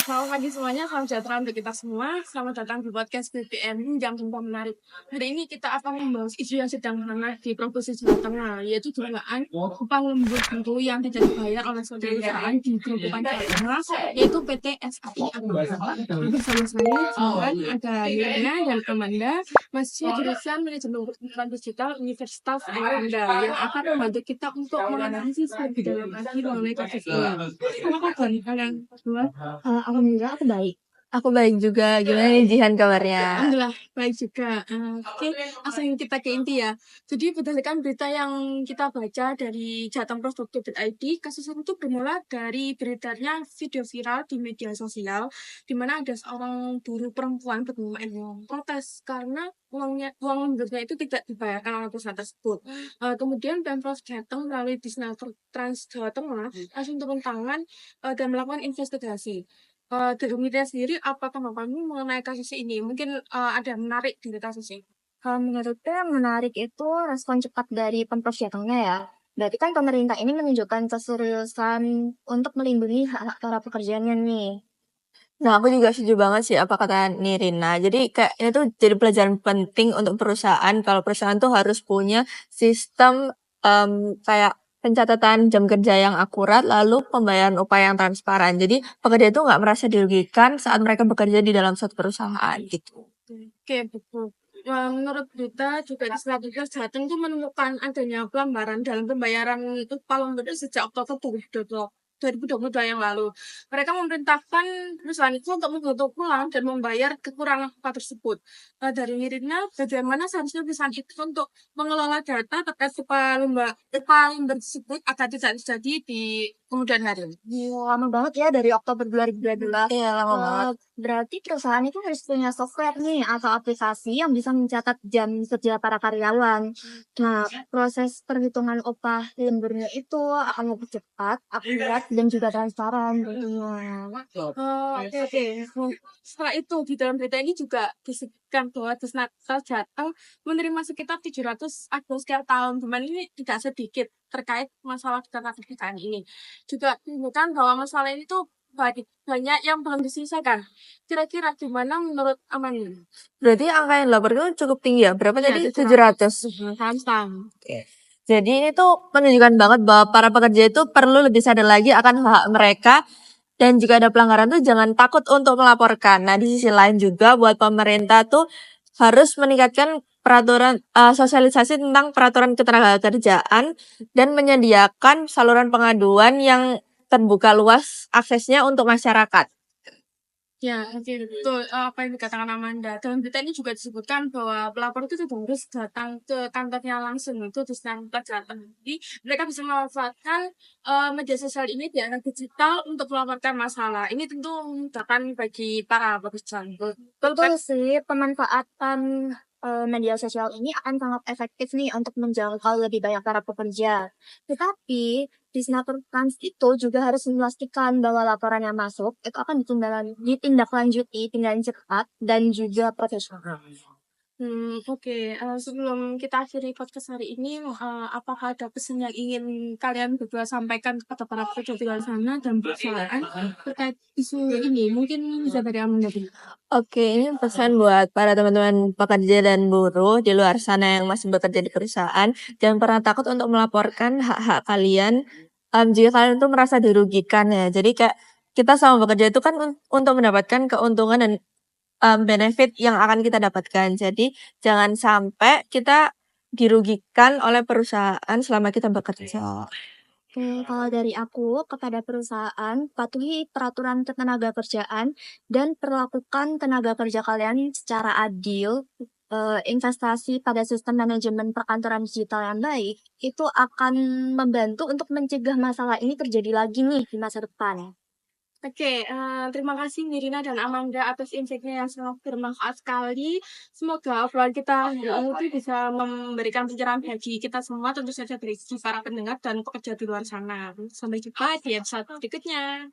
Selamat pagi semuanya, salam sejahtera untuk kita semua. Selamat datang di podcast BPM yang Sumpah Menarik. Hari ini kita akan membahas isu yang sedang hangat di Provinsi Jawa Tengah, yaitu dugaan upah lembur guru yang tidak dibayar oleh suatu perusahaan di Grobogan Jawa Tengah, yaitu PT SAI Agro. Bersama saya, ada Mirna dan Amanda, mahasiswa jurusan Manajemen Pertumbuhan Digital Universitas Airlangga, yang akan membantu kita untuk menganalisis lebih dalam lagi mengenai kasus ini. Apa kabar kalian berdua? Alhamdulillah aku baik. Aku baik juga. Gimana nih Jihan kabarnya? Alhamdulillah baik juga. Oke, langsung kita ke inti ya. Jadi berdasarkan berita yang kita baca dari jatengpros.go.id, kasus itu bermula dari beredarnya video viral di media sosial, di mana ada seorang buruh perempuan bernama M protes karena uang lemburnya itu tidak dibayarkan oleh perusahaan tersebut. Kemudian Pemprov Jateng melalui Disnaker Trans Jawa Tengah langsung turun tangan dan melakukan investigasi. Dari Mira sendiri, apa tanggapanmu mengenai kasus ini? Mungkin ada yang menarik dari kasus ini. Kalau menurutku yang menarik itu respon cepat dari Pemprov Jatengnya ya. Berarti kan pemerintah ini menunjukkan keseriusan untuk melindungi hak-hak para pekerjanya nih. Nah, aku juga setuju banget sih apa kata Nirina. Jadi kayak ini tuh jadi pelajaran penting untuk perusahaan. Kalau perusahaan tuh harus punya sistem kayak pencatatan jam kerja yang akurat, lalu pembayaran upah yang transparan. Jadi pekerja itu nggak merasa dirugikan saat mereka bekerja di dalam suatu perusahaan gitu. Oke, betul. Menurut berita juga di selanjutnya Jateng itu menemukan adanya pelanggaran dalam pembayaran upah lembur sejak Oktober 2022 yang lalu. Mereka memerintahkan perusahaan itu untuk menghitung ulang dan membayar kekurangan upah tersebut. Dari Nirina, bagaimana seharusnya perusahaan itu untuk mengelola data terkait upah lembur tersebut agar tidak terjadi di kemudian hari? Lama banget ya dari Oktober 2022. Iya, lama banget. Berarti perusahaan itu harus punya software nih atau aplikasi yang bisa mencatat jam kerja para karyawan. Nah, proses perhitungan upah lemburnya itu akan lebih cepat, akurat, dan juga transparan tentunya. Oke. Setelah itu, di dalam berita ini juga disebutkan bahwa Disnaker Jateng menerima sekitar 700 aduan setiap tahun. Teman ini tidak sedikit terkait masalah data kependudukan ini. Juga menunjukkan bahwa masalah ini tuh banyak yang belum diselesaikan. Kira-kira gimana menurut Aman? Berarti angka yang lapor itu cukup tinggi ya? Berapa Iya, tadi? 700. Tahun. Jadi ini tuh menunjukkan banget bahwa para pekerja itu perlu lebih sadar lagi akan hak mereka, dan juga ada pelanggaran tuh jangan takut untuk melaporkan. Nah, di sisi lain juga buat pemerintah tuh harus meningkatkan peraturan sosialisasi tentang peraturan ketenagakerjaan dan menyediakan saluran pengaduan yang terbuka luas aksesnya untuk masyarakat. Ya, oke, betul. Apa yang dikatakan Amanda. Dalam berita ini juga disebutkan bahwa pelapor itu tidak harus datang ke kantornya langsung, itu di Disnaker Jateng. Jadi, mereka bisa memanfaatkan media sosial ini di era digital untuk melaporkan masalah. Ini tentu memudahkan bagi para pekerja. Betul sih, pemanfaatan media sosial ini akan sangat efektif nih untuk menjangkau lebih banyak para pekerja. Tetapi, Disnaker Trans itu juga harus memastikan bahwa laporan yang masuk itu akan ditindaklanjuti dengan cepat dan juga profesional. Oke. Sebelum kita akhiri podcast hari ini, apakah ada pesan yang ingin kalian berdua sampaikan kepada para pekerja di luar sana dan perusahaan terkait isu ini? Mungkin bisa dari Amanda dulu. Oke, ini pesan buat para teman-teman pekerja dan buruh di luar sana yang masih bekerja di perusahaan. Jangan pernah takut untuk melaporkan hak-hak kalian. Jika kalian tuh merasa dirugikan ya. Jadi kayak kita sama bekerja itu kan untuk mendapatkan keuntungan dan benefit yang akan kita dapatkan. Jadi jangan sampai kita dirugikan oleh perusahaan selama kita bekerja. Kalau dari aku kepada perusahaan, patuhi peraturan ketenaga kerjaan dan perlakukan tenaga kerja kalian secara adil. Investasi pada sistem manajemen perkantoran digital yang baik itu akan membantu untuk mencegah masalah ini terjadi lagi nih di masa depan. Oke, terima kasih Nirina dan Amanda atas insight-nya yang sangat bermanfaat sekali. Semoga obrolan kita hari ini tuh bisa memberikan pencerahan bagi kita semua, tentu saja dari sisi para pendengar dan pekerja di luar sana. Sampai jumpa di episode berikutnya.